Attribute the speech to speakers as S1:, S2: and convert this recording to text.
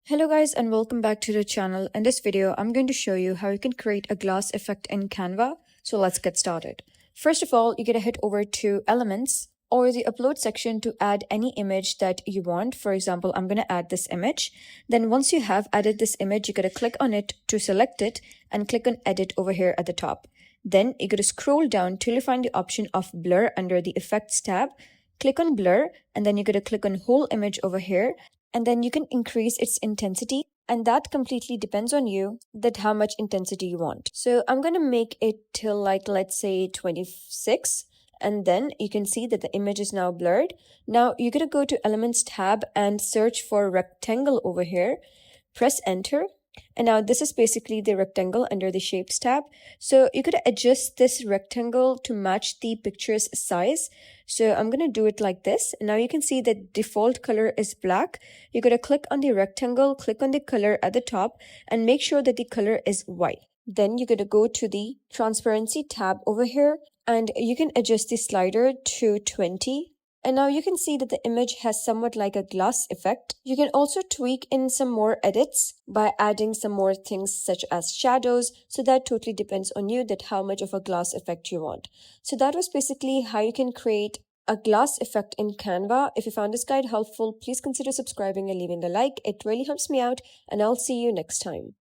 S1: Hello guys and welcome back to the channel. In this video, I'm going to show you how you can create a glass effect in Canva. So let's get started. First of all, you're going to head over to Elements or the Upload section to add any image that you want. For example, I'm going to add this image. Then once you have added this image, you're going to click on it to select it and click on Edit over here at the top. Then you're going to scroll down till you find the option of Blur under the Effects tab. Click on Blur and then you're going to click on Whole Image over here. And then you can increase its intensity, and that completely depends on you that how much intensity you want. So I'm going to make it till let's say 26, and then you can see that the image is now blurred. Now you're going to go to Elements tab and search for rectangle over here. Press enter. And now this is basically the rectangle under the Shapes tab. So you could adjust this rectangle to match the picture's size. So I'm going to do it like this. And now you can see that default color is black. You're going to click on the rectangle, click on the color at the top, and make sure that the color is white. Then you're going to go to the Transparency tab over here, and you can adjust the slider to 20. And now you can see that the image has somewhat like a glass effect. You can also tweak in some more edits by adding some more things such as shadows. So that totally depends on you that how much of a glass effect you want. So that was basically how you can create a glass effect in Canva. If you found this guide helpful, please consider subscribing and leaving a like. It really helps me out, and I'll see you next time.